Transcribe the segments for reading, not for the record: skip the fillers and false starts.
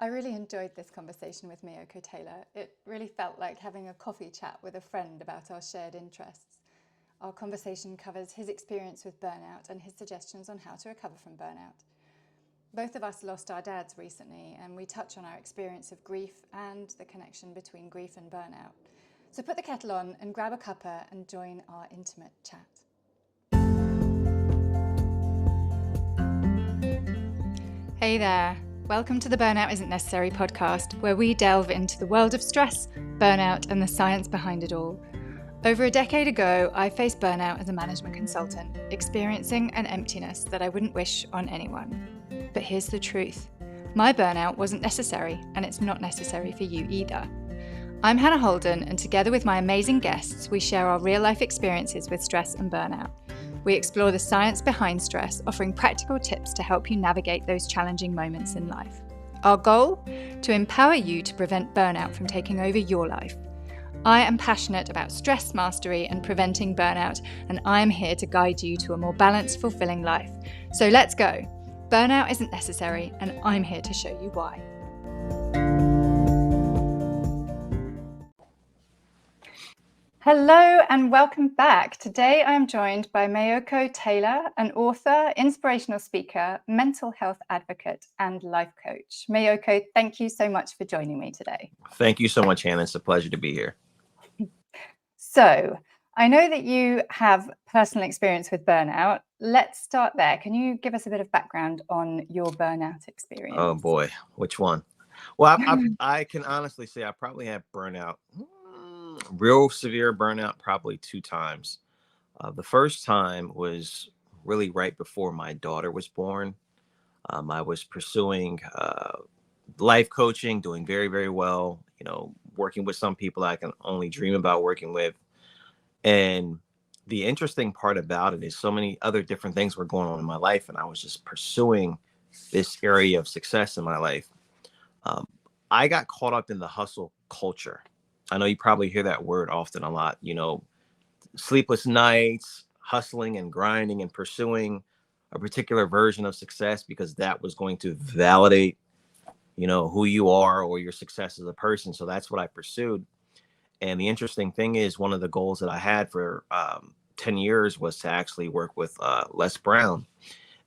I really enjoyed this conversation with Meiyoko Taylor. It really felt like having a coffee chat with a friend about our shared interests. Our conversation covers his experience with burnout and his suggestions on how to recover from burnout. Both of us lost our dads recently, and we touch on our experience of grief and the connection between grief and burnout. So put the kettle on and grab a cuppa and join our intimate chat. Hey there. Welcome to the Burnout Isn't Necessary podcast, where we delve into the world of stress, burnout, and the science behind it all. Over a decade ago, I faced burnout as a management consultant, experiencing an emptiness that I wouldn't wish on anyone. But here's the truth. My burnout wasn't necessary, and it's not necessary for you either. I'm Hannah Holden, and together with my amazing guests, we share our real-life experiences with stress and burnout. We explore the science behind stress, offering practical tips to help you navigate those challenging moments in life. Our goal? To empower you to prevent burnout from taking over your life. I am passionate about stress mastery and preventing burnout, and I am here to guide you to a more balanced, fulfilling life. So let's go. Burnout isn't necessary, and I'm here to show you why. Hello and welcome back. Today I am joined by Meiyoko Taylor, an author, inspirational speaker, mental health advocate, and life coach. Meiyoko, thank you so much for joining me today. Thank you so much, Hannah. It's a pleasure to be here. So, I know that you have personal experience with burnout. Let's start there. Can you give us a bit of background on your burnout experience? Oh boy, which one? Well, I can honestly say I probably had burnout, real severe burnout, probably 2 times. The first time was really right before my daughter was born. I was pursuing life coaching, doing very, very well, working with some people I can only dream about working with. And the interesting part about it is so many other different things were going on in my life, and I was just pursuing this area of success in my life. I got caught up in the hustle culture. I know you probably hear that word often a lot, sleepless nights, hustling and grinding and pursuing a particular version of success because that was going to validate, who you are or your success as a person. So that's what I pursued. And the interesting thing is one of the goals that I had for 10 years was to actually work with Les Brown.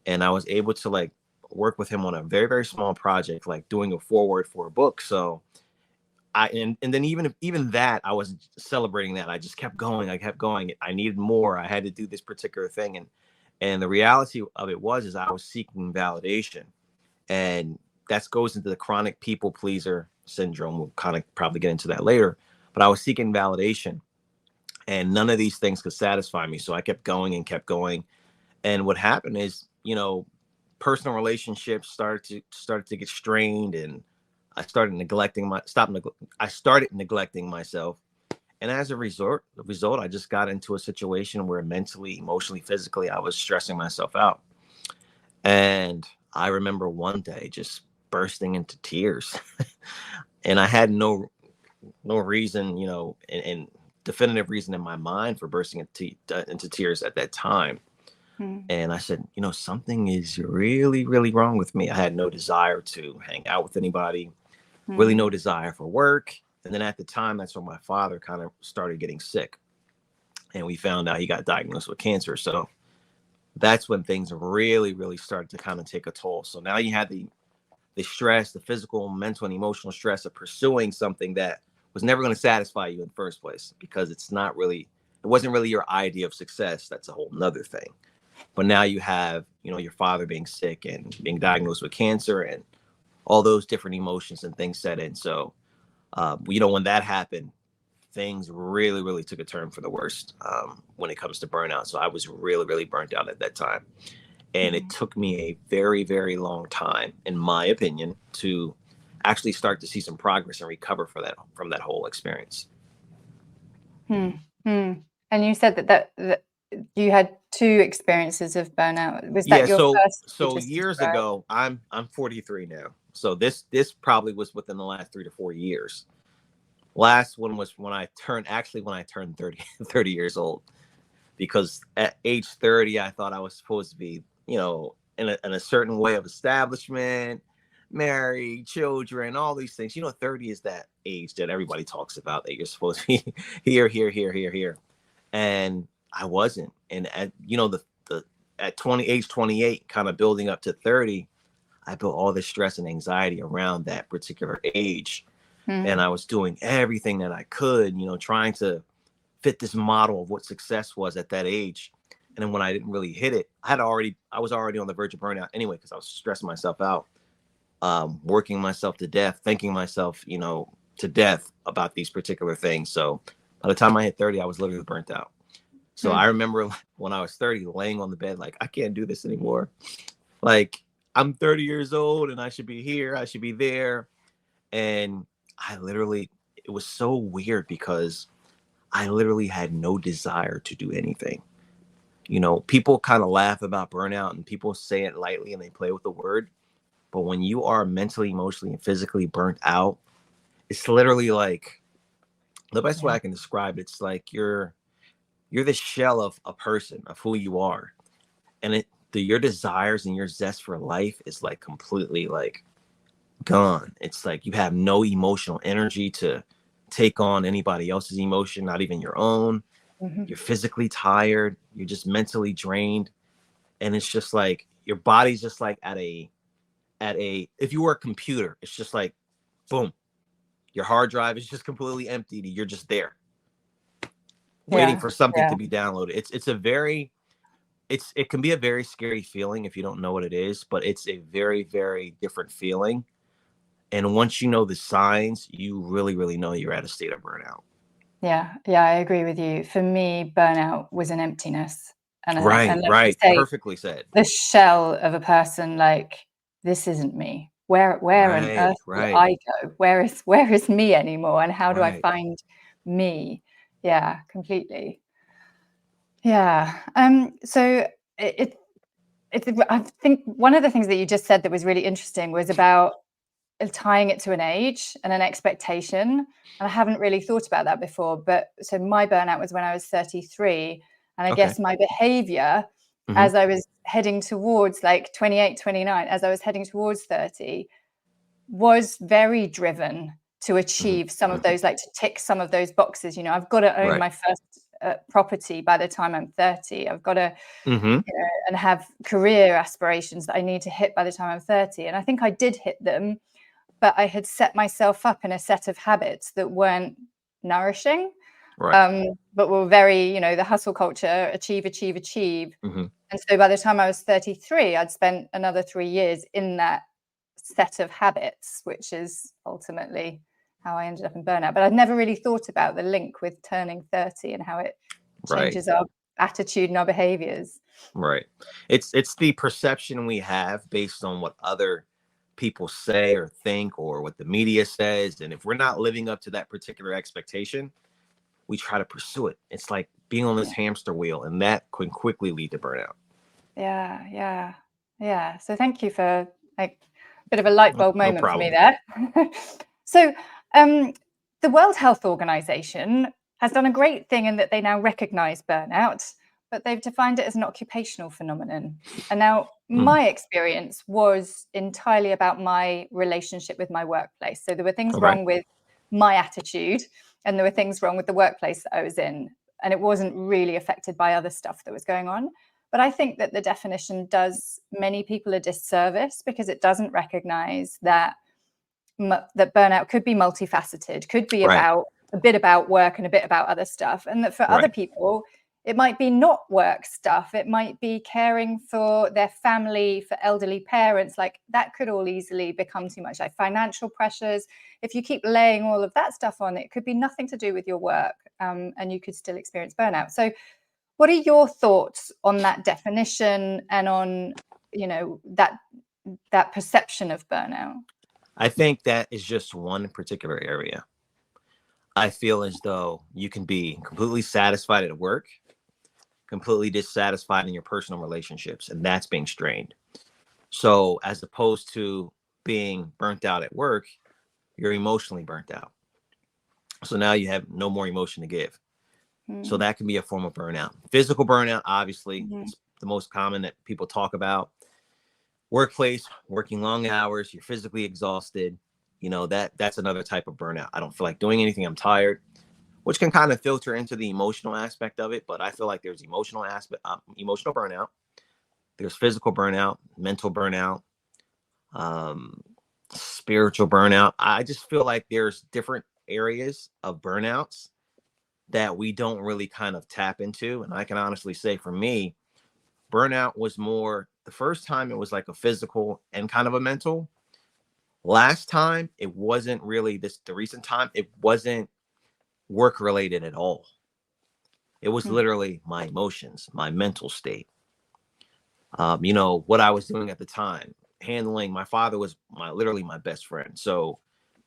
And I was able to work with him on a very, very small project, like doing a foreword for a book. So and then even that, I wasn't celebrating that. I just kept going. I kept going. I needed more. I had to do this particular thing. And the reality of it is I was seeking validation. And that goes into the chronic people pleaser syndrome. We'll kind of probably get into that later. But I was seeking validation. And none of these things could satisfy me. So I kept going and kept going. And what happened is, personal relationships started to get strained, and I started neglecting myself. And as a result, I just got into a situation where mentally, emotionally, physically, I was stressing myself out. And I remember one day just bursting into tears. And I had no reason, and definitive reason in my mind for bursting into tears at that time. And I said, something is really, really wrong with me. I had no desire to hang out with anybody, really no desire for work. And then at the time, that's when my father kind of started getting sick. And we found out he got diagnosed with cancer. So that's when things really, really started to kind of take a toll. So now you had the stress, the physical, mental, and emotional stress of pursuing something that was never going to satisfy you in the first place, because it wasn't really your idea of success. That's a whole nother thing. But now you have, your father being sick and being diagnosed with cancer, and all those different emotions and things set in. So, when that happened, things really, really took a turn for the worst when it comes to burnout. So I was really, really burnt out at that time. And it took me a very, very long time, in my opinion, to actually start to see some progress and recover from that whole experience. And you said that you had 2 experiences of burnout. Was that your first? So years ago, I'm 43 now. So this probably was within the last 3 to 4 years. Last one was when I turned 30 years old, because at age 30, I thought I was supposed to be, in a certain way of establishment, married, children, all these things. 30 is that age that everybody talks about, that you're supposed to be here. And I wasn't. And at, at age 28, kind of building up to 30, I built all this stress and anxiety around that particular age. And I was doing everything that I could, trying to fit this model of what success was at that age. And then when I didn't really hit it, I was already on the verge of burnout anyway, because I was stressing myself out, working myself to death, thinking myself, to death about these particular things. So by the time I hit 30, I was literally burnt out. So I remember when I was 30, laying on the bed, like, I can't do this anymore. Like, I'm 30 years old and I should be here, I should be there. And it was so weird because I literally had no desire to do anything. People kind of laugh about burnout and people say it lightly and they play with the word. But when you are mentally, emotionally, and physically burnt out, it's literally like, the best way I can describe it, it's like you're the shell of a person, of who you are. And your desires and your zest for life is like completely like gone. It's like you have no emotional energy to take on anybody else's emotion, not even your own. You're physically tired. You're just mentally drained. And it's just like your body's just like at a if you were a computer, it's just like boom, your hard drive is just completely emptied. You're just there waiting for something to be downloaded. It can be a very scary feeling if you don't know what it is, but it's a very, very different feeling. And once you know the signs, you really, really know you're at a state of burnout. Yeah, I agree with you. For me, burnout was an emptiness. And Right. Say, perfectly said. The shell of a person, like, this isn't me. Where on earth do I go? Where is me anymore? And how do I find me? Yeah, completely. Yeah. So I think one of the things that you just said that was really interesting was about tying it to an age and an expectation. And I haven't really thought about that before. But so my burnout was when I was 33. And I guess my behavior as I was heading towards like 28, 29, as I was heading towards 30, was very driven to achieve some of those, like to tick some of those boxes. I've got to own my first property by the time I'm 30. I've got to and have career aspirations that I need to hit by the time I'm 30. And I think I did hit them, but I had set myself up in a set of habits that weren't nourishing, but were very, the hustle culture, achieve. And so by the time I was 33, I'd spent another 3 years in that set of habits, which is ultimately how I ended up in burnout. But I'd never really thought about the link with turning 30 and how it changes our attitude and our behaviors. Right. It's the perception we have based on what other people say or think, or what the media says. And if we're not living up to that particular expectation, we try to pursue it. It's like being on this hamster wheel, and that can quickly lead to burnout. Yeah. So thank you for like a bit of a light bulb moment for me there. So the World Health Organization has done a great thing in that they now recognize burnout, but they've defined it as an occupational phenomenon. And now my experience was entirely about my relationship with my workplace. So there were things wrong with my attitude, and there were things wrong with the workplace that I was in. And it wasn't really affected by other stuff that was going on. But I think that the definition does many people a disservice, because it doesn't recognize that burnout could be multifaceted, could be about a bit about work and a bit about other stuff. And that for other people, it might be not work stuff. It might be caring for their family, for elderly parents. Like that could all easily become too much, like financial pressures. If you keep laying all of that stuff on, it could be nothing to do with your work, and you could still experience burnout. So what are your thoughts on that definition and on, that perception of burnout? I think that is just one particular area. I feel as though you can be completely satisfied at work, completely dissatisfied in your personal relationships, and that's being strained. So as opposed to being burnt out at work, you're emotionally burnt out. So now you have no more emotion to give. So that can be a form of burnout. Physical burnout, obviously, it's the most common that people talk about. workplace, working long hours, you're physically exhausted. That's another type of burnout. I don't feel like doing anything. I'm tired, which can kind of filter into the emotional aspect of it. But I feel like there's emotional burnout. There's physical burnout, mental burnout, um, spiritual burnout. I just feel like there's different areas of burnouts that we don't really kind of tap into. And I can honestly say for me, burnout was more the first time it was like a physical and kind of a mental. Last time it wasn't really the recent time, it wasn't work related at all. It was literally my emotions, my mental state. What I was doing at the time, handling my father was literally my best friend. So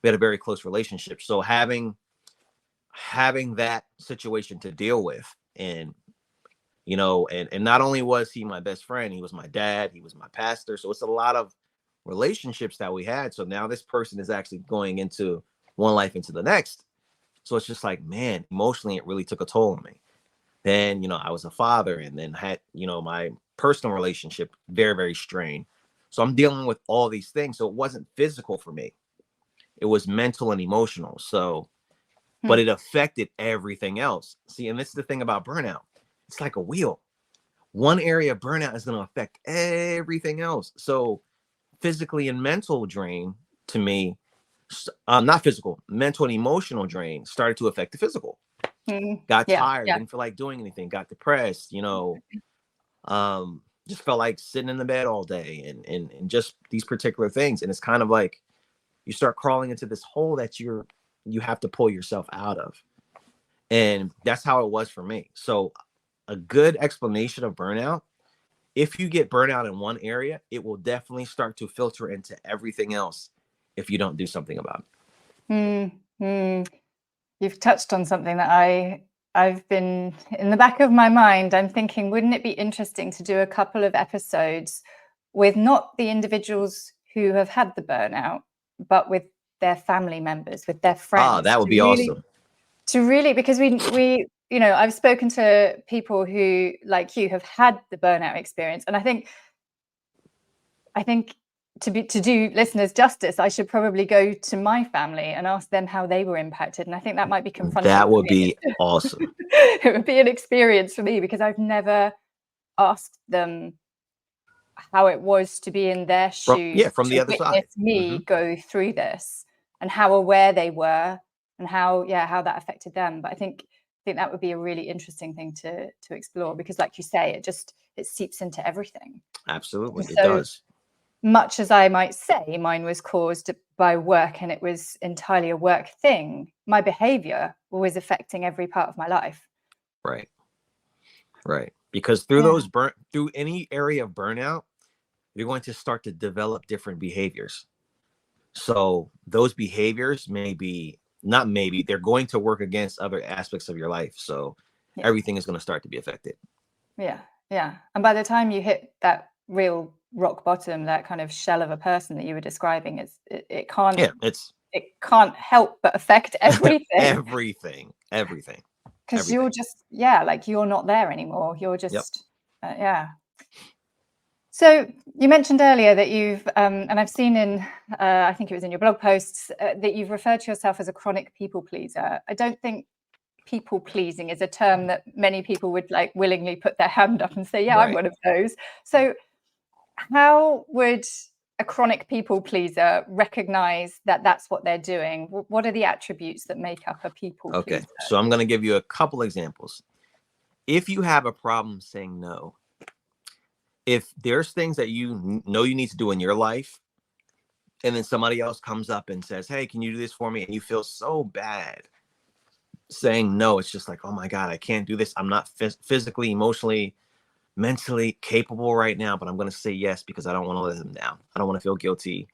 we had a very close relationship. So having that situation to deal with, and and not only was he my best friend, he was my dad, he was my pastor. So it's a lot of relationships that we had. So now this person is actually going into one life into the next. So it's just like, man, emotionally, it really took a toll on me. Then, I was a father, and then had, my personal relationship very, very strained. So I'm dealing with all these things. So it wasn't physical for me. It was mental and emotional. So, but it affected everything else. See, and this is the thing about burnout. It's like a wheel. One area of burnout is going to affect everything else. So physically and mental drain to me, not physical, mental and emotional drain started to affect the physical. Got tired, didn't feel like doing anything, got depressed, just felt like sitting in the bed all day and just these particular things. And it's kind of like you start crawling into this hole that you have to pull yourself out of. And that's how it was for me. So a good explanation of burnout, if you get burnout in one area, it will definitely start to filter into everything else if you don't do something about it. You've touched on something that I've been in the back of my mind. I'm thinking, wouldn't it be interesting to do a couple of episodes with not the individuals who have had the burnout, but with their family members, with their friends? That would be awesome. Because we I've spoken to people who, like you, have had the burnout experience, and I think to do listeners justice, I should probably go to my family and ask them how they were impacted. And I think that might be confronting. That would be awesome. It would be an experience for me, because I've never asked them how it was to be in their shoes, from the other side, me go through this, and how aware they were, and how that affected them. But I think that would be a really interesting thing to explore, because, like you say, it seeps into everything. Absolutely, it does. Much as I might say mine was caused by work and it was entirely a work thing, my behavior was affecting every part of my life. Right. Because through any area of burnout, you're going to start to develop different behaviors. So those behaviors they're going to work against other aspects of your life. So everything is going to start to be affected. Yeah. And by the time you hit that real rock bottom, that kind of shell of a person that you were describing, it can't help but affect everything. everything. Because you're just you're not there anymore. You're just So you mentioned earlier that you've and I've seen in I think it was in your blog posts that you've referred to yourself as a chronic people pleaser. I don't think people pleasing is a term that many people would willingly put their hand up and say, I'm one of those. So how would a chronic people pleaser recognize that that's what they're doing? What are the attributes that make up a people pleaser? Okay, so I'm going to give you a couple examples. If you have a problem saying no, if there's things that you know you need to do in your life, and then somebody else comes up and says, hey, can you do this for me? And you feel so bad saying no. It's just like, oh my God, I can't do this. I'm not physically, emotionally, mentally capable right now, but I'm going to say yes because I don't want to let them down. I don't want to feel guilty,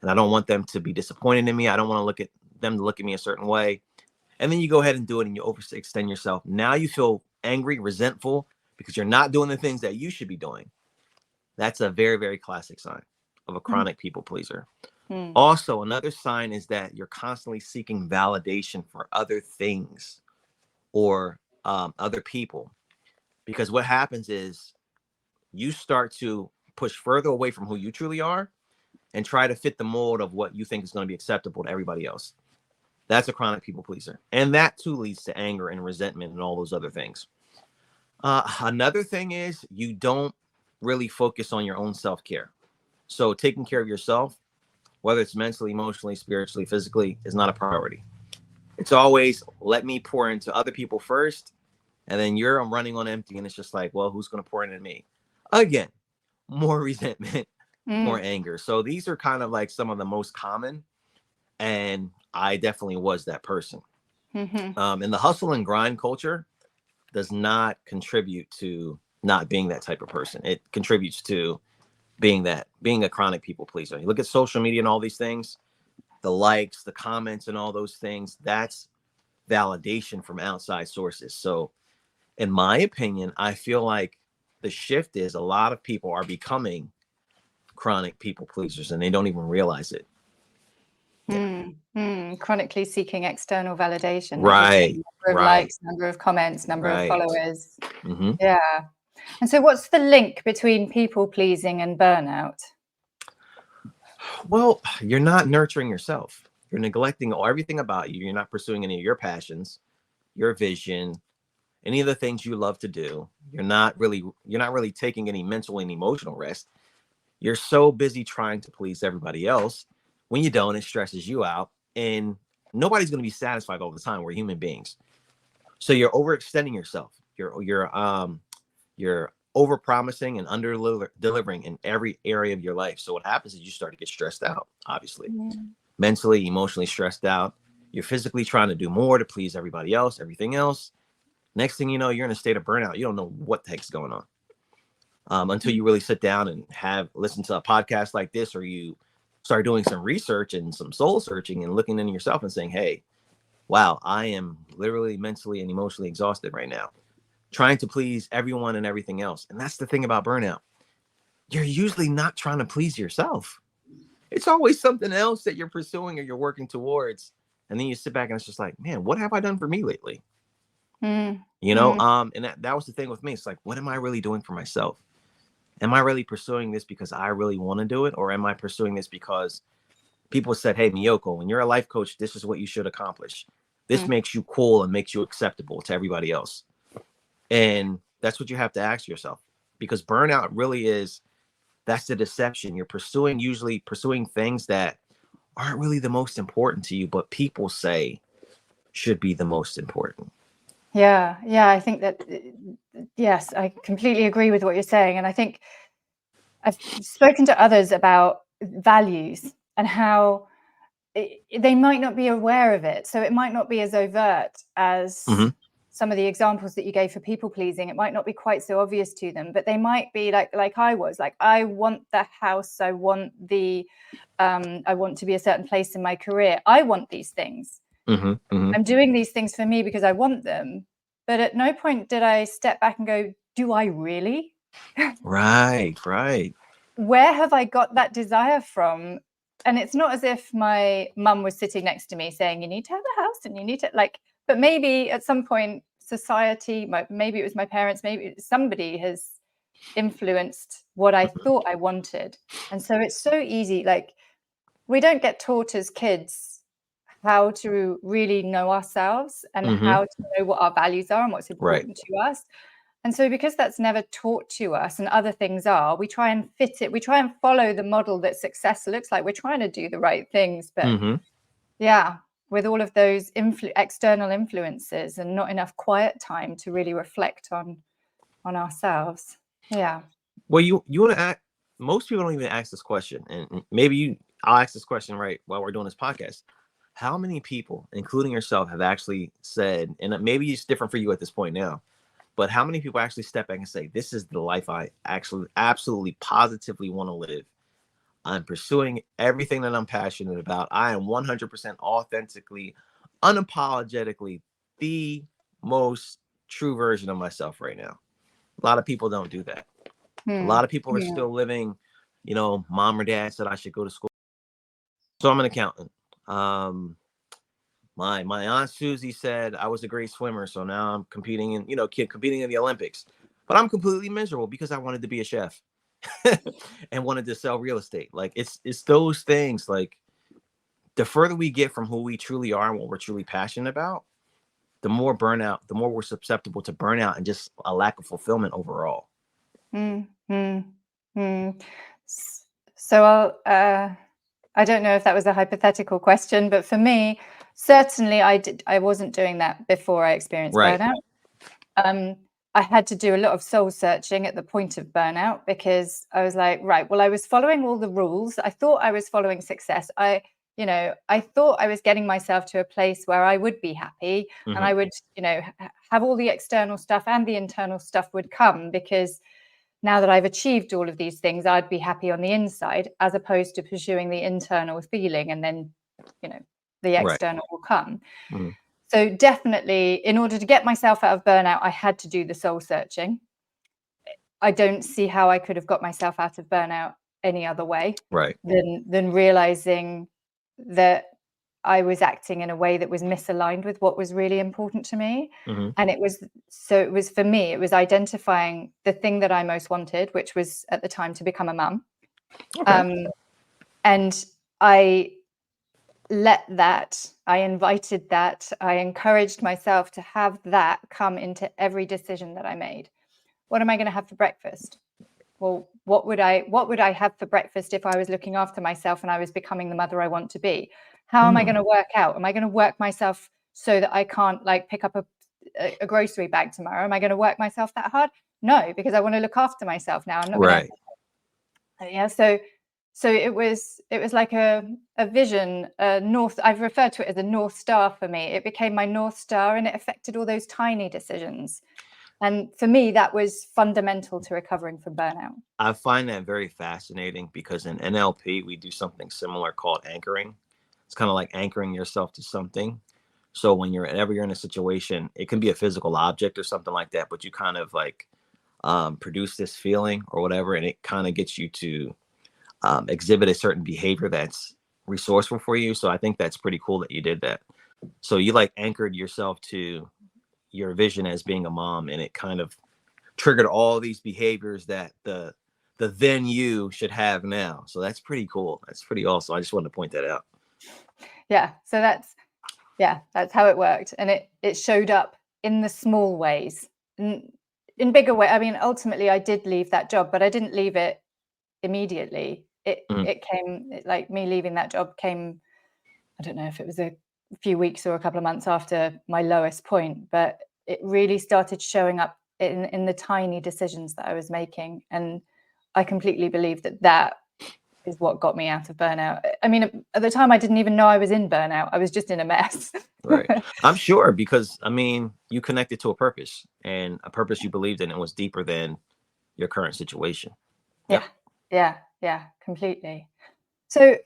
and I don't want them to be disappointed in me. I don't want to look at me a certain way. And then you go ahead and do it, and you overextend yourself. Now you feel angry, resentful, because you're not doing the things that you should be doing. That's a very, very classic sign of a chronic people pleaser. Also, another sign is that you're constantly seeking validation for other things or other people. Because what happens is you start to push further away from who you truly are and try to fit the mold of what you think is going to be acceptable to everybody else. That's a chronic people pleaser. And that too leads to anger and resentment and all those other things. Another thing is you don't really focus on your own self-care. So taking care of yourself, whether it's mentally, emotionally, spiritually, physically, is not a priority. It's always, let me pour into other people first, and then you're running on empty, and it's just like, well, who's going to pour into me? Again, more resentment, more anger. So these are kind of like some of the most common, and I definitely was that person. And the hustle and grind culture does not contribute to not being that type of person. It contributes to being a chronic people pleaser. You look at social media and all these things, the likes, the comments, and all those things, that's validation from outside sources. So in my opinion, I feel like the shift is a lot of people are becoming chronic people pleasers and they don't even realize it. Chronically seeking external validation. Right. Number of likes, number of comments, number of followers. Mm-hmm. Yeah. And so what's the link between people pleasing and burnout? Well, you're not nurturing yourself. You're neglecting everything about you. You're not pursuing any of your passions, your vision, any of the things you love to do. You're not really taking any mental and emotional rest. You're so busy trying to please everybody else. When you don't, it stresses you out. And nobody's going to be satisfied all the time. We're human beings. So you're overextending yourself. You're over promising and under delivering in every area of your life. So what happens is you start to get stressed out, obviously, mentally, emotionally stressed out. You're physically trying to do more to please everybody else, everything else. Next thing you know, you're in a state of burnout. You don't know what the heck's going on until you really sit down and listen to a podcast like this, or you start doing some research and some soul searching and looking into yourself and saying, hey, wow, I am literally mentally and emotionally exhausted right now, trying to please everyone and everything else. And that's the thing about burnout. You're usually not trying to please yourself. It's always something else that you're pursuing or you're working towards. And then you sit back and it's just like, man, what have I done for me lately? And that was the thing with me. It's like, what am I really doing for myself? Am I really pursuing this because I really want to do it? Or am I pursuing this because people said, hey, Meiyoko, when you're a life coach, this is what you should accomplish. This makes you cool and makes you acceptable to everybody else. And that's what you have to ask yourself, because burnout really is, that's the deception. You're usually pursuing things that aren't really the most important to you, but people say should be the most important. Yeah. I think that, yes, I completely agree with what you're saying. And I think I've spoken to others about values and how they might not be aware of it. So it might not be as overt as some of the examples that you gave for people pleasing. It might not be quite so obvious to them, but they might be like I was, like, I want the house. I want I want to be a certain place in my career. I want these things. I'm doing these things for me because I want them. But at no point did I step back and go, do I really? Right. Where have I got that desire from? And it's not as if my mum was sitting next to me saying, you need to have a house and you need to, like, but maybe at some point society, maybe it was my parents, maybe somebody has influenced what I thought I wanted. And so it's so easy. Like, we don't get taught as kids how to really know ourselves and how to know what our values are and what's important to us. And so because that's never taught to us and other things are, we try and fit it. We try and follow the model that success looks like. We're trying to do the right things. But with all of those external influences and not enough quiet time to really reflect on ourselves. Yeah. Well, you want to ask, most people don't even ask this question. And maybe I'll ask this question right while we're doing this podcast. How many people, including yourself, have actually said, and maybe it's different for you at this point now, but how many people actually step back and say, this is the life I actually absolutely positively want to live. I'm pursuing everything that I'm passionate about. I am 100% authentically, unapologetically the most true version of myself right now. A lot of people don't do that. A lot of people are still living, mom or dad said I should go to school. So I'm an accountant. My aunt Susie said I was a great swimmer, so now I'm competing in the Olympics. But I'm completely miserable because I wanted to be a chef. and wanted to sell real estate. Like it's those things. Like the further we get from who we truly are and what we're truly passionate about, the more we're susceptible to burnout and just a lack of fulfillment overall. Mm, mm, mm. So I don't know if that was a hypothetical question, but for me, certainly I wasn't doing that before I experienced Right. burnout. I had to do a lot of soul searching at the point of burnout, because I was like, right, well, I was following all the rules. I thought I was following success. I thought I was getting myself to a place where I would be happy, and I would, have all the external stuff and the internal stuff would come, because now that I've achieved all of these things, I'd be happy on the inside, as opposed to pursuing the internal feeling, and then, the external will come. Mm-hmm. So definitely, in order to get myself out of burnout, I had to do the soul searching. I don't see how I could have got myself out of burnout any other way, Right. than realizing that I was acting in a way that was misaligned with what was really important to me. Mm-hmm. And it was for me, it was identifying the thing that I most wanted, which was at the time to become a mum. Okay. And I invited that, I encouraged myself to have that come into every decision that I made. What am I going to have for breakfast? Well, what would I have for breakfast if I was looking after myself and I was becoming the mother I want to be? How am I going to work out? Am I going to work myself so that I can't pick up a grocery bag tomorrow? Am I going to work myself that hard? No, because I want to look after myself now. I'm not going to. Yeah. So it was like a vision, a north. I've referred to it as a North Star for me. It became my North Star, and it affected all those tiny decisions. And for me, that was fundamental to recovering from burnout. I find that very fascinating, because in NLP, we do something similar called anchoring. It's kind of like anchoring yourself to something. So whenever you're in a situation, it can be a physical object or something like that, but you kind of produce this feeling or whatever, and it kind of gets you to exhibit a certain behavior that's resourceful for you. So I think that's pretty cool that you did that. So you anchored yourself to your vision as being a mom, and it kind of triggered all these behaviors that the then you should have now. So that's pretty cool. That's pretty awesome. I just wanted to point that out. Yeah. So that's how it worked. And it showed up in the small ways, in bigger way. I mean, ultimately I did leave that job, but I didn't leave it immediately. It came, me leaving that job came, I don't know if it was a few weeks or a couple of months after my lowest point, but it really started showing up in the tiny decisions that I was making. And I completely believe that is what got me out of burnout. I mean, at the time I didn't even know I was in burnout. I was just in a mess. Right. I'm sure, because you connected to a purpose, and a purpose you believed in, and was deeper than your current situation. Yeah, completely. So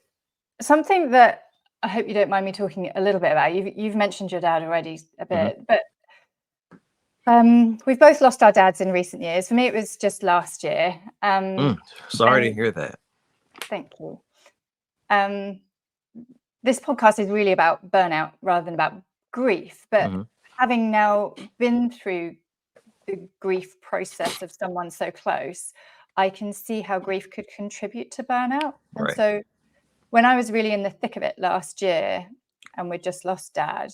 something that I hope you don't mind me talking a little bit about, you've mentioned your dad already a bit, but we've both lost our dads in recent years. For me, it was just last year. Sorry to hear that. Thank you. This podcast is really about burnout rather than about grief, but having now been through the grief process of someone so close, I can see how grief could contribute to burnout. And so when I was really in the thick of it last year, and we'd just lost dad,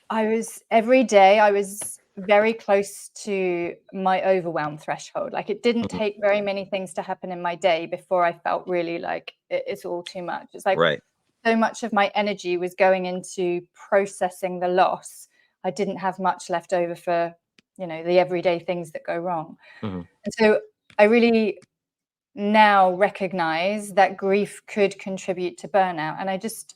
every day I was very close to my overwhelm threshold. It didn't take very many things to happen in my day before I felt really like it's all too much. It's so much of my energy was going into processing the loss. I didn't have much left over for, the everyday things that go wrong. And so I really now recognize that grief could contribute to burnout. And I just,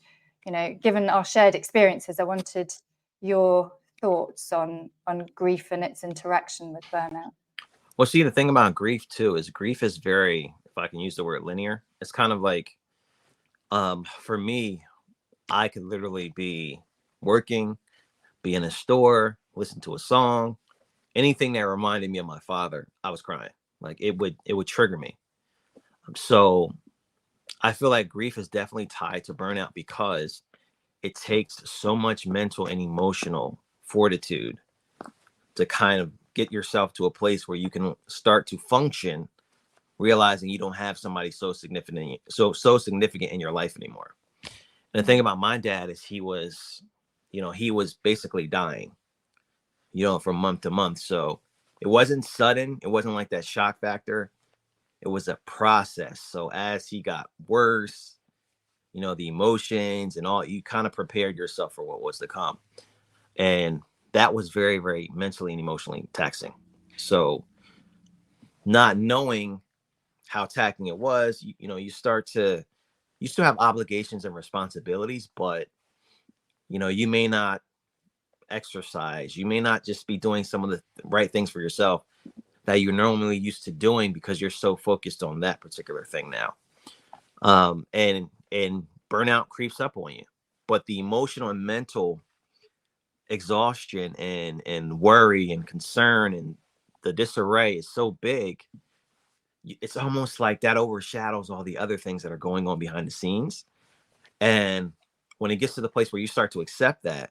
given our shared experiences, I wanted your thoughts on grief and its interaction with burnout. Well, see, the thing about grief too is grief is very, if I can use the word, linear. It's kind of like, for me, I could literally be working, be in a store, listen to a song, anything that reminded me of my father, I was crying. It would trigger me. So I feel like grief is definitely tied to burnout, because it takes so much mental and emotional fortitude to kind of get yourself to a place where you can start to function realizing you don't have somebody so significant in your life anymore. And the thing about my dad is he was basically dying, from month to month. So it wasn't sudden. It wasn't like that shock factor. It was a process. So as he got worse, the emotions and all, you kind of prepared yourself for what was to come. And that was very, very mentally and emotionally taxing. So not knowing how taxing it was, you still have obligations and responsibilities, but, you may not exercise. You may not just be doing some of the right things for yourself that you're normally used to doing because you're so focused on that particular thing now. And burnout creeps up on you. But the emotional and mental exhaustion and worry and concern and the disarray is so big. It's almost like that overshadows all the other things that are going on behind the scenes. And when it gets to the place where you start to accept that,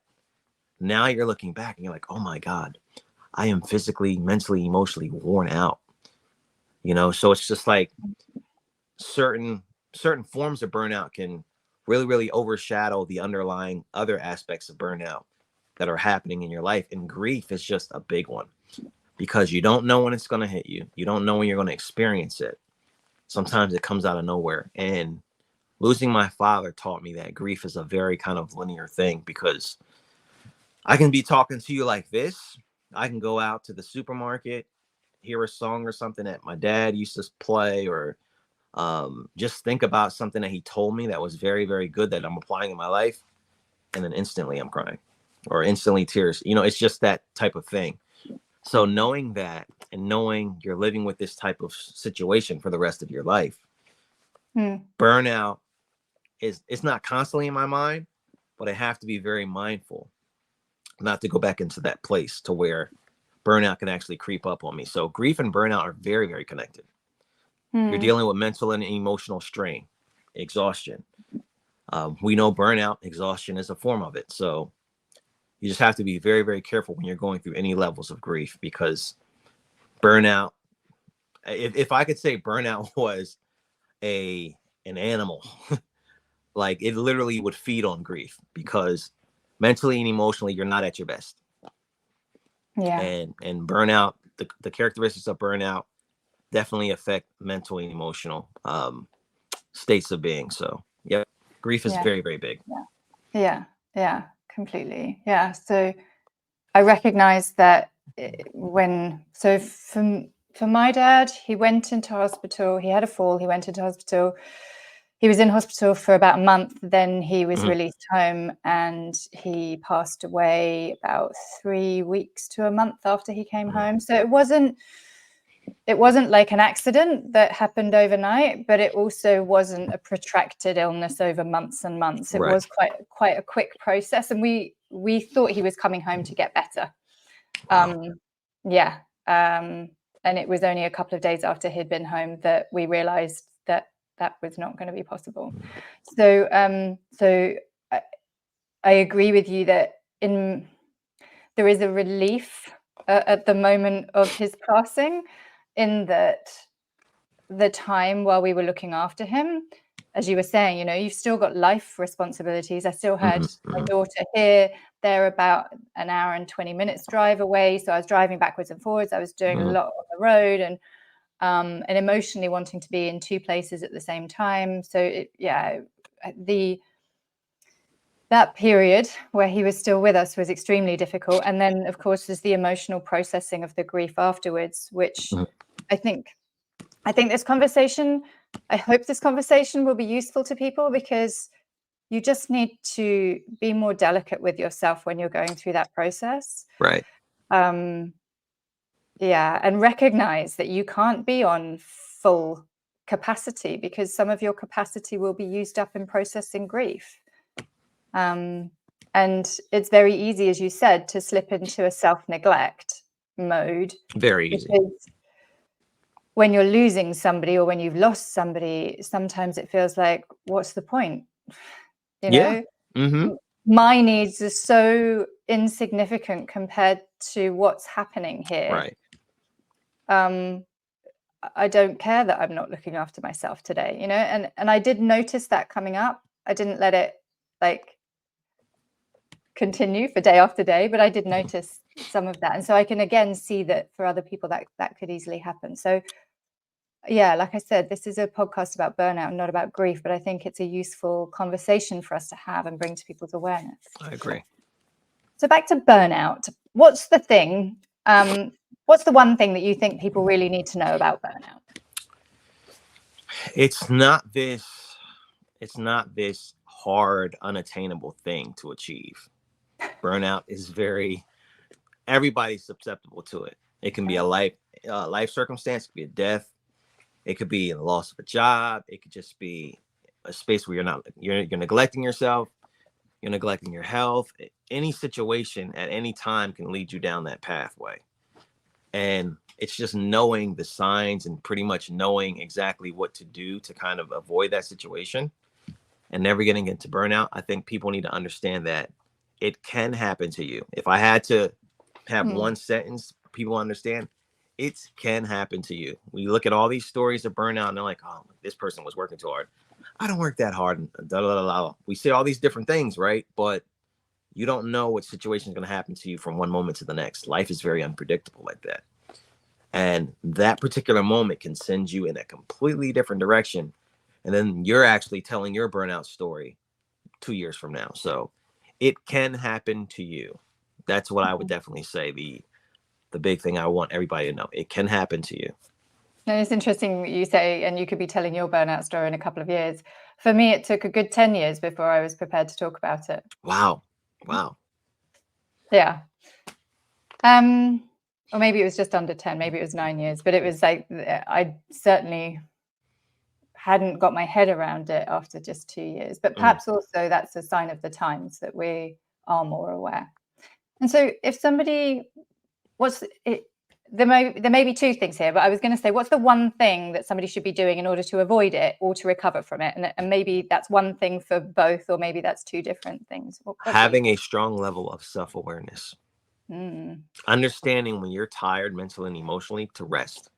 now you're looking back and you're like, oh my God, I am physically, mentally, emotionally worn out. So it's just like certain forms of burnout can really, really overshadow the underlying other aspects of burnout that are happening in your life. And grief is just a big one because you don't know when it's going to hit you. You don't know when you're going to experience it. Sometimes it comes out of nowhere. And losing my father taught me that grief is a very kind of linear thing, because I can be talking to you like this. I can go out to the supermarket, hear a song or something that my dad used to play, or just think about something that he told me that was very, very good that I'm applying in my life. And then instantly I'm crying, or instantly tears. It's just that type of thing. So knowing that, and knowing you're living with this type of situation for the rest of your life, burnout it's not constantly in my mind, but I have to be very mindful not to go back into that place to where burnout can actually creep up on me. So grief and burnout are very, very connected. You're dealing with mental and emotional strain, exhaustion. We know burnout, exhaustion is a form of it. So you just have to be very, very careful when you're going through any levels of grief, because burnout, if I could say burnout was an animal, like it literally would feed on grief, because mentally and emotionally you're not at your best. Yeah. And burnout, the characteristics of burnout definitely affect mental and emotional states of being. So yeah, grief is very, very big. Yeah, completely. Yeah. So I recognize that for my dad, he went into hospital. He had a fall. He went into hospital. He was in hospital for about a month. Then he was released home, and he passed away about 3 weeks to a month after he came home. So it wasn't like an accident that happened overnight, but it also wasn't a protracted illness over months and months. It was quite a quick process, and we thought he was coming home to get better. Wow. And it was only a couple of days after he'd been home that we realized that was not going to be possible. So I agree with you that there is a relief at the moment of his passing, in that the time while we were looking after him, as you were saying, you've still got life responsibilities. I still had my daughter here. They're about an hour and 20 minutes drive away. So I was driving backwards and forwards. I was doing a lot on the road, and emotionally wanting to be in two places at the same time. So that period where he was still with us was extremely difficult. And then, of course, there's the emotional processing of the grief afterwards, which I think this conversation, I hope this conversation will be useful to people, because you just need to be more delicate with yourself when you're going through that process. Right. And recognize that you can't be on full capacity, because some of your capacity will be used up in processing grief. And it's very easy, as you said, to slip into a self-neglect mode. Very easy. Because when you're losing somebody, or when you've lost somebody, sometimes it feels like, what's the point? My needs are so insignificant compared to what's happening here. Right. I don't care that I'm not looking after myself today, you know? And I did notice that coming up. I didn't let it like continue for day after day, but I did notice some of that. And so I can again see that for other people that could easily happen. So yeah, like I said, this is a podcast about burnout and not about grief, but I think it's a useful conversation for us to have and bring to people's awareness. I agree. So back to burnout. What's the thing? What's the one thing that you think people really need to know about burnout? It's not this hard, unattainable thing to achieve. Burnout is everybody's susceptible to it. It can be a life circumstance, it could be a death, it could be the loss of a job, it could just be a space where you're neglecting yourself, you're neglecting your health. Any situation at any time can lead you down that pathway. And it's just knowing the signs and pretty much knowing exactly what to do to kind of avoid that situation and never getting into burnout. I think people need to understand that it can happen to you. If I had to have one sentence people understand, it can happen to you. We look at all these stories of burnout and they're like, oh, this person was working too hard. I don't work that hard. We say all these different things, right? But you don't know what situation is going to happen to you from one moment to the next. Life is very unpredictable like that. And that particular moment can send you in a completely different direction. And then you're actually telling your burnout story 2 years from now. So it can happen to you. That's what I would definitely say. The big thing I want everybody to know, it can happen to you. And it's interesting you say, and you could be telling your burnout story in a couple of years. For me, it took a good 10 years before I was prepared to talk about it. Wow. Yeah. Or maybe it was just under 10, maybe it was 9 years, but it was like, I certainly hadn't got my head around it after just 2 years, but perhaps also that's a sign of the times that we are more aware. And so if somebody, there may be two things here, but I was going to say, what's the one thing that somebody should be doing in order to avoid it or to recover from it? And maybe that's one thing for both, or maybe that's two different things. Having a strong level of self-awareness. Understanding when you're tired mentally and emotionally to rest.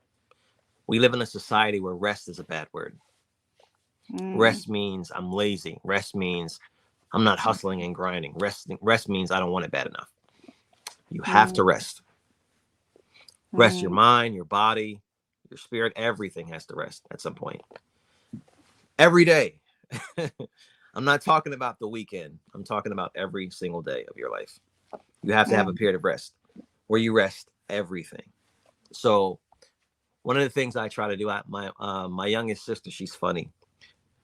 We live in a society where rest is a bad word. Rest means I'm lazy. Rest means I'm not hustling and grinding. Rest means I don't want it bad enough. You have to rest. Rest your mind, your body, your spirit. Everything has to rest at some point. Every day. I'm not talking about the weekend. I'm talking about every single day of your life. You have to have a period of rest where you rest everything. So one of the things I try to do, my youngest sister, she's funny.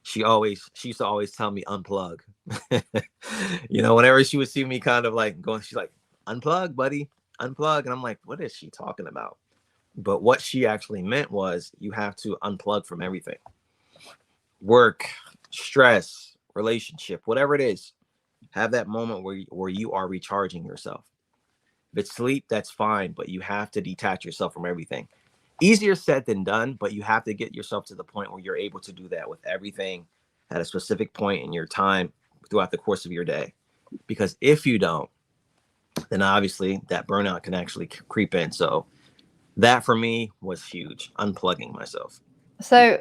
She used to always tell me unplug. Whenever she would see me kind of like going, she's like, unplug, buddy, unplug. And I'm like, what is she talking about? But what she actually meant was you have to unplug from everything. Work, stress, relationship, whatever it is. Have that moment where you are recharging yourself. If it's sleep, that's fine, but you have to detach yourself from everything. Easier said than done, but you have to get yourself to the point where you're able to do that with everything at a specific point in your time throughout the course of your day. Because if you don't, then obviously that burnout can actually creep in. So that for me was huge, unplugging myself. So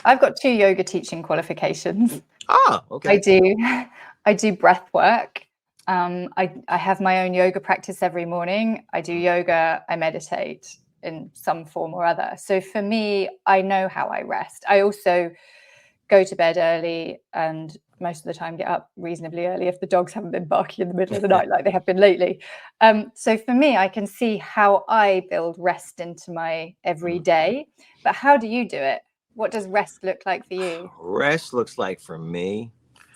I've got 2 yoga teaching qualifications. Okay. I do breath work. I have my own yoga practice every morning. I do yoga, I meditate in some form or other. So for me, I know how I rest. I also go to bed early and most of the time get up reasonably early if the dogs haven't been barking in the middle of the night like they have been lately. So for me, I can see how I build rest into my everyday. But how do you do it? What does rest look like for you? Rest looks like for me,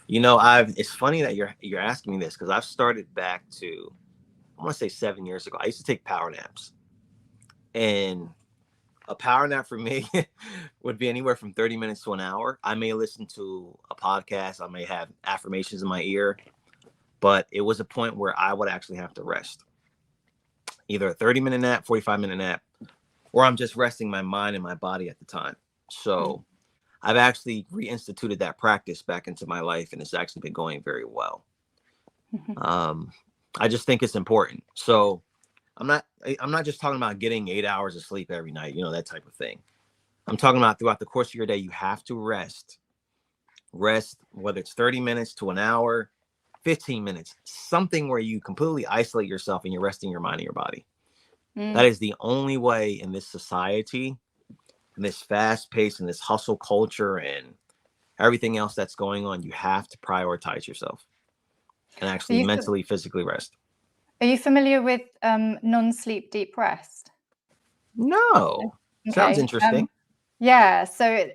it's funny that you're asking me this because I've started back to, I want to say 7 years ago. I used to take power naps. And a power nap for me would be anywhere from 30 minutes to an hour. I may listen to a podcast. I may have affirmations in my ear. But it was a point where I would actually have to rest. Either a 30-minute nap, 45-minute nap, or I'm just resting my mind and my body at the time. So I've actually reinstituted that practice back into my life, and it's actually been going very well. I just think it's important. So I'm not just talking about getting 8 hours of sleep every night, that type of thing. I'm talking about throughout the course of your day, you have to rest, whether it's 30 minutes to an hour, 15 minutes, something where you completely isolate yourself and you're resting your mind and your body. That is the only way in this society, in this fast pace and this hustle culture and everything else that's going on. You have to prioritize yourself and actually mentally, physically rest. Are you familiar with non-sleep deep rest? No. Okay. Sounds interesting. Yeah. So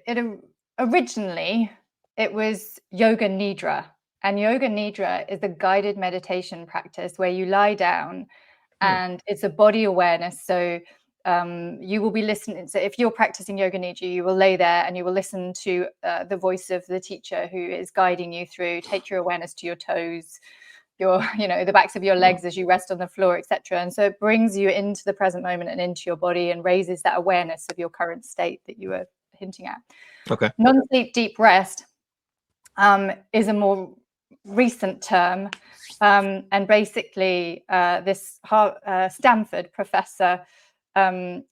originally it was yoga nidra, and yoga nidra is a guided meditation practice where you lie down and it's a body awareness. So you will be listening. So if you're practicing yoga nidra, you will lay there and you will listen to the voice of the teacher who is guiding you through. Take your awareness to your toes, the backs of your legs as you rest on the floor, etc. And so it brings you into the present moment and into your body and raises that awareness of your current state that you were hinting at. Okay. Non-sleep deep rest is a more recent term. And basically this Stanford professor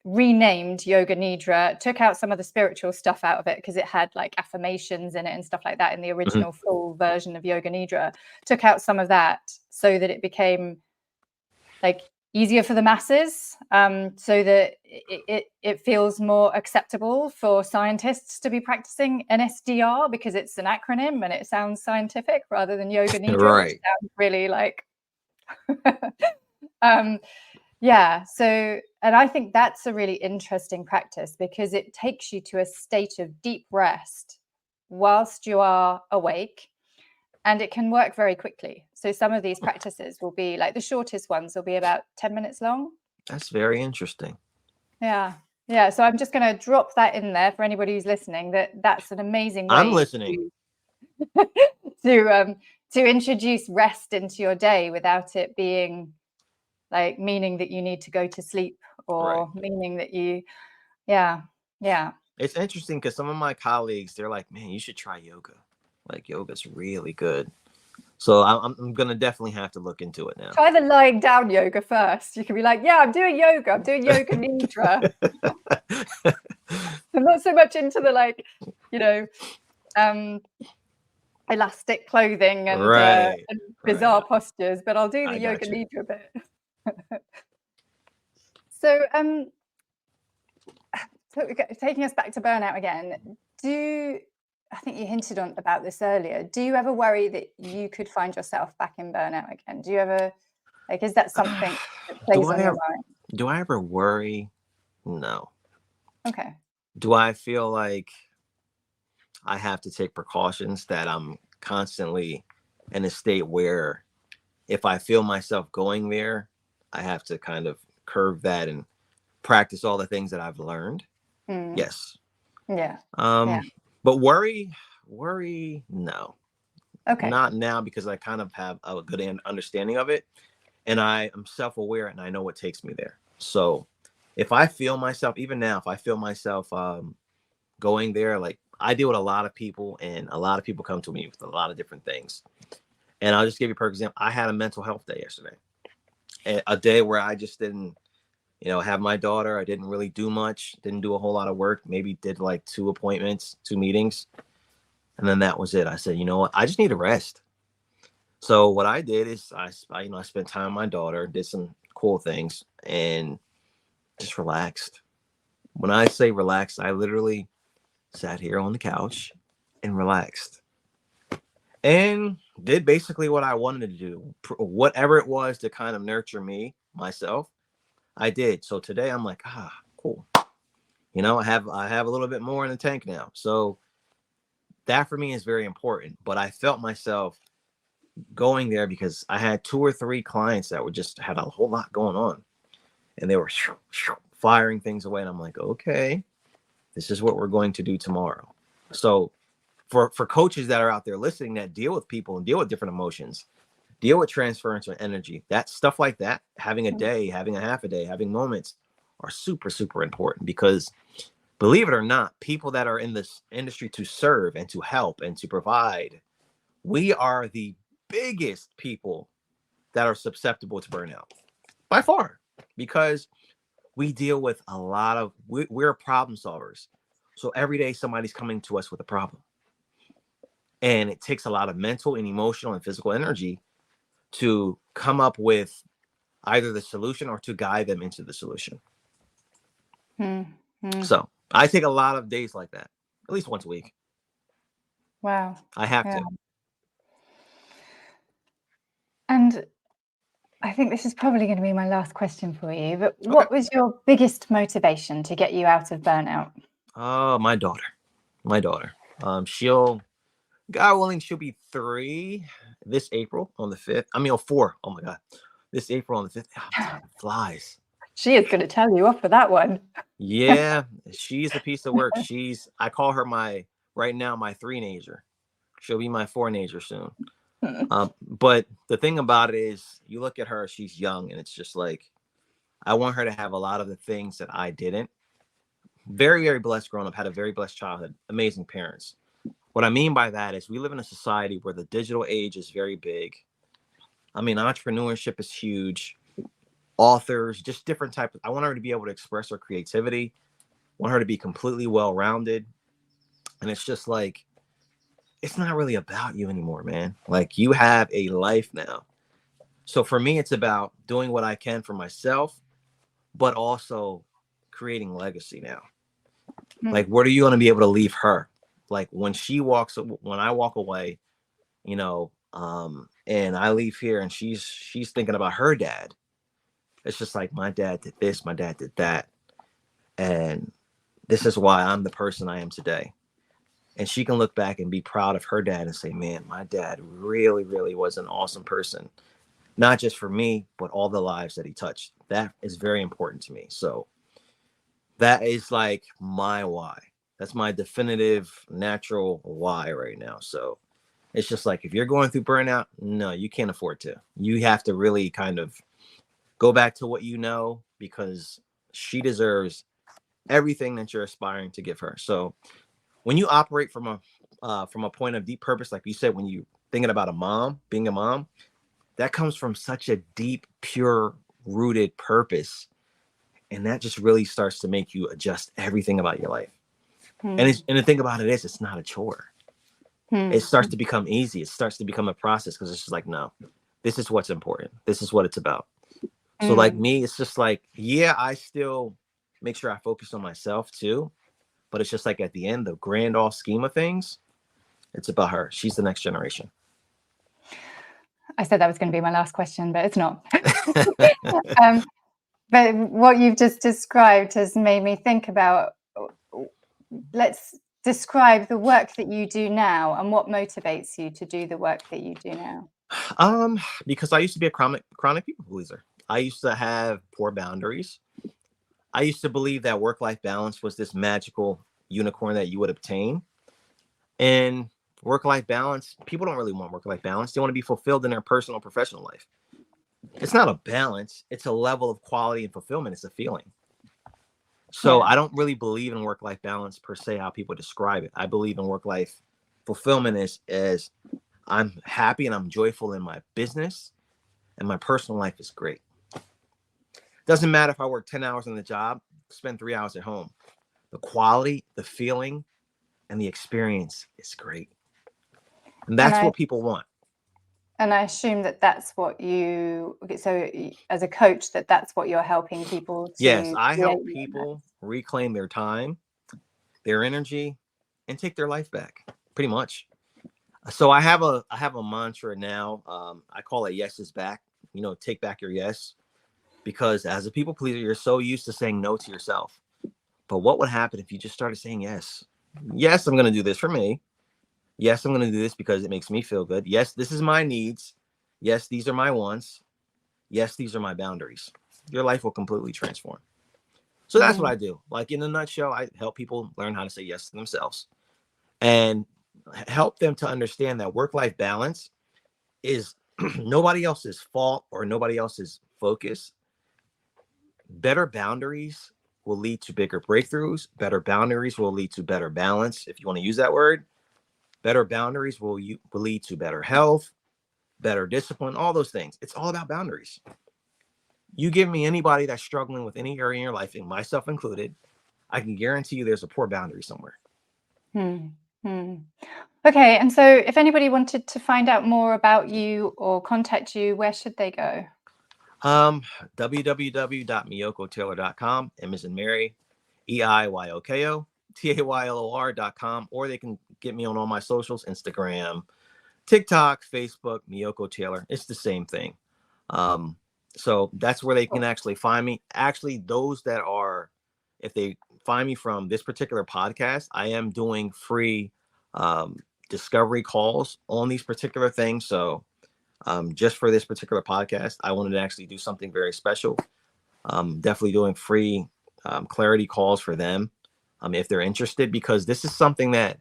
renamed yoga nidra, took out some of the spiritual stuff out of it because it had like affirmations in it and stuff like that in the original full version of yoga nidra, took out some of that so that it became like easier for the masses, so that it feels more acceptable for scientists to be practicing NSDR because it's an acronym and it sounds scientific rather than yoga nidra, right, which sounds really like yeah. So, and I think that's a really interesting practice because it takes you to a state of deep rest whilst you are awake, and it can work very quickly. So some of these practices will be like the shortest ones will be about 10 minutes long. That's very interesting. Yeah. Yeah. So I'm just going to drop that in there for anybody who's listening, that's an amazing way. I'm listening. to introduce rest into your day without it being like meaning that you need to go to sleep or meaning that you, yeah. It's interesting because some of my colleagues, they're like, man, you should try yoga. Like yoga's really good. So I'm going to definitely have to look into it now. Try the lying down yoga first. You can be like, yeah, I'm doing yoga nidra. I'm not so much into the like, elastic clothing and, and bizarre postures, but I'll do the yoga nidra bit. So, taking us back to burnout again, I think you hinted on about this earlier. Do you ever worry that you could find yourself back in burnout again? Do you ever, like, is that something that plays on your mind? Do I ever worry? No. Okay. Do I feel like I have to take precautions that I'm constantly in a state where if I feel myself going there, I have to kind of curve that and practice all the things that I've learned? Yes. Yeah. But worry, no. Okay. Not now, because I kind of have a good understanding of it, and I am self-aware and I know what takes me there. So if I feel myself, even now, if I feel myself going there, like I deal with a lot of people and a lot of people come to me with a lot of different things. And I'll just give you a perfect example. I had a mental health day yesterday, a day where I just didn't, have my daughter. I didn't really do much, didn't do a whole lot of work, maybe did like 2 appointments, 2 meetings. And then that was it. I said, you know what? I just need to rest. So what I did is I spent time with my daughter, did some cool things and just relaxed. When I say relaxed, I literally sat here on the couch and relaxed and did basically what I wanted to do, whatever it was to kind of nurture myself. I did. So today I'm like, cool. I have a little bit more in the tank now. So that for me is very important. But I felt myself going there because I had 2 or 3 clients that had a whole lot going on, and they were firing things away. And I'm like, okay, this is what we're going to do tomorrow. So for coaches that are out there listening that deal with people and deal with different emotions, deal with transference or energy, that stuff like that, having a day, having a half a day, having moments are super, super important, because believe it or not, people that are in this industry to serve and to help and to provide, we are the biggest people that are susceptible to burnout by far. because we deal with a lot of, we're problem solvers. So every day somebody's coming to us with a problem. And it takes a lot of mental and emotional and physical energy to come up with either the solution or to guide them into the solution. So I take a lot of days like that, at least once a week. Wow. I have to. And I think this is probably going to be my last question for you, but what was your biggest motivation to get you out of burnout? Oh, my daughter. She'll, God willing, she'll be 3 this April on the 5th. I mean, 4. Oh my God. This April on the 5th. Oh, time flies. She is going to tell you off for that one. Yeah, she's a piece of work. I call her right now, my 3-nager. She'll be my 4-nager soon. But the thing about it is, you look at her, she's young, and it's just like, I want her to have a lot of the things that I didn't. Very, very blessed growing up, had a very blessed childhood, amazing parents. What I mean by that is we live in a society where the digital age is very big. I mean, entrepreneurship is huge. Authors, just different types. I want her to be able to express her creativity. I want her to be completely well-rounded. And it's just like, it's not really about you anymore, man. Like, you have a life now. So for me, it's about doing what I can for myself, but also creating legacy now. Like, what are you going to be able to leave her? Like, when I walk away, and I leave here and she's thinking about her dad. It's just like, my dad did this, my dad did that. And this is why I'm the person I am today. And she can look back and be proud of her dad and say, man, my dad really, really was an awesome person. Not just for me, but all the lives that he touched. That is very important to me. So that is like my why. That's my definitive natural why right now. So it's just like, if you're going through burnout, no, you can't afford to. You have to really kind of go back to what you know, because she deserves everything that you're aspiring to give her. So when you operate from a point of deep purpose, like you said, when you thinking about being a mom, that comes from such a deep, pure, rooted purpose. And that just really starts to make you adjust everything about your life. And the thing about it is, it's not a chore. It starts to become easy. It starts to become a process, because it's just like, no, this is what's important. This is what it's about. So like me, it's just like, yeah, I still make sure I focus on myself too. But it's just like, at the end, the grand all scheme of things, it's about her. She's the next generation. I said that was going to be my last question, but it's not. But what you've just described has made me think about, let's describe the work that you do now and what motivates you to do the work that you do now. Because I used to be a chronic people pleaser. I used to have poor boundaries. I used to believe that work-life balance was this magical unicorn that you would obtain. And work-life balance, people don't really want work-life balance. They want to be fulfilled in their personal, professional life. It's not a balance. It's a level of quality and fulfillment. It's a feeling. So I don't really believe in work-life balance per se, how people describe it. I believe in work-life fulfillment as I'm happy and I'm joyful in my business, and my personal life is great. Doesn't matter if I work 10 hours on the job, spend 3 hours at home. The quality, the feeling, and the experience is great. And that's what people want. And I assume that that's what so as a coach, that's what you're helping people to. Yes, I help people reclaim their time, their energy, and take their life back, pretty much. So I have a mantra now. I call it yes is back. Take back your yes. Because as a people pleaser, you're so used to saying no to yourself. But what would happen if you just started saying yes? Yes, I'm going to do this for me. Yes, I'm going to do this because it makes me feel good. Yes, this is my needs. Yes, these are my wants. Yes, these are my boundaries. Your life will completely transform. So that's what I do. Like, in a nutshell, I help people learn how to say yes to themselves and help them to understand that work-life balance is nobody else's fault or nobody else's focus. Better boundaries will lead to bigger breakthroughs. Better boundaries will lead to better balance, if you want to use that word. Better boundaries will lead to better health, better discipline, all those things. It's all about boundaries. you give me anybody that's struggling with any area in your life, and myself included, I can guarantee you there's a poor boundary somewhere. Hmm. Okay, and so if anybody wanted to find out more about you or contact you, where should they go? www.meiyokotaylor.com, M as in Mary, EIYOKO, TAYLOR.com, or they can get me on all my socials, Instagram, TikTok, Facebook, Meiyoko Taylor. It's the same thing. So that's where they can actually find me. Actually, those that are, if they find me from this particular podcast, I am doing free discovery calls on these particular things. So just for this particular podcast, I wanted to actually do something very special. Definitely doing free clarity calls for them if they're interested, because this is something that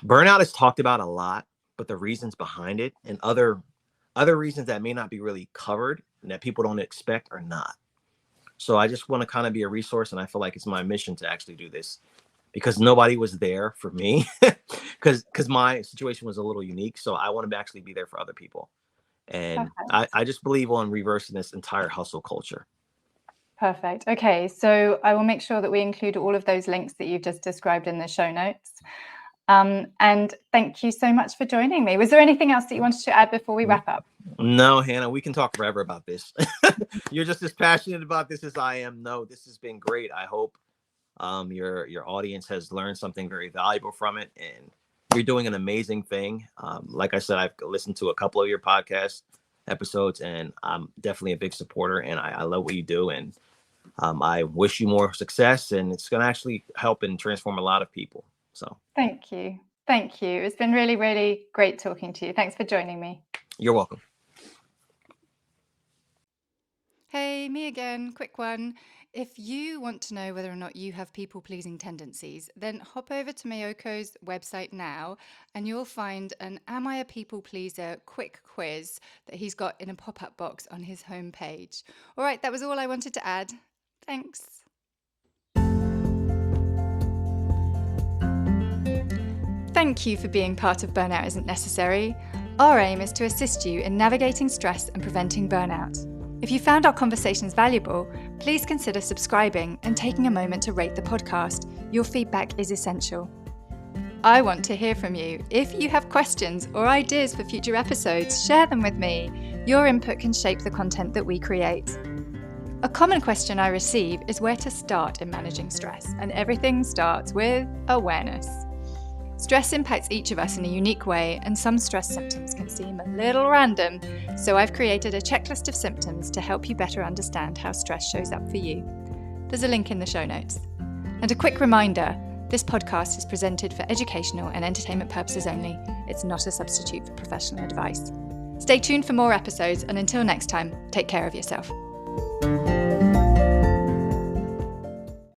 burnout is talked about a lot, but the reasons behind it and other reasons that may not be really covered and that people don't expect are not. So I just want to kind of be a resource, and I feel like it's my mission to actually do this because nobody was there for me because my situation was a little unique. So I want to actually be there for other people. And I just believe on reversing this entire hustle culture. Perfect. Okay, so I will make sure that we include all of those links that you've just described in the show notes. And thank you so much for joining me. Was there anything else that you wanted to add before we wrap up? No, Hannah, we can talk forever about this. You're just as passionate about this as I am. No, this has been great. I hope your audience has learned something very valuable from it, and you're doing an amazing thing. Like I said, I've listened to a couple of your podcast episodes, and I'm definitely a big supporter, and I love what you do, and I wish you more success, and it's going to actually help and transform a lot of people. So thank you. It's been really, really great talking to you. Thanks for joining me. You're welcome. Hey, me again. Quick one. If you want to know whether or not you have people-pleasing tendencies, then hop over to Meiyoko's website now and you'll find an Am I a People Pleaser quick quiz that he's got in a pop-up box on his homepage. All right, that was all I wanted to add. Thanks. Thank you for being part of Burnout Isn't Necessary. Our aim is to assist you in navigating stress and preventing burnout. If you found our conversations valuable, please consider subscribing and taking a moment to rate the podcast. Your feedback is essential. I want to hear from you. If you have questions or ideas for future episodes, share them with me. Your input can shape the content that we create. A common question I receive is where to start in managing stress, and everything starts with awareness. Stress impacts each of us in a unique way, and some stress symptoms can seem a little random, so I've created a checklist of symptoms to help you better understand how stress shows up for you. There's a link in the show notes. And a quick reminder, this podcast is presented for educational and entertainment purposes only. It's not a substitute for professional advice. Stay tuned for more episodes, and until next time, take care of yourself.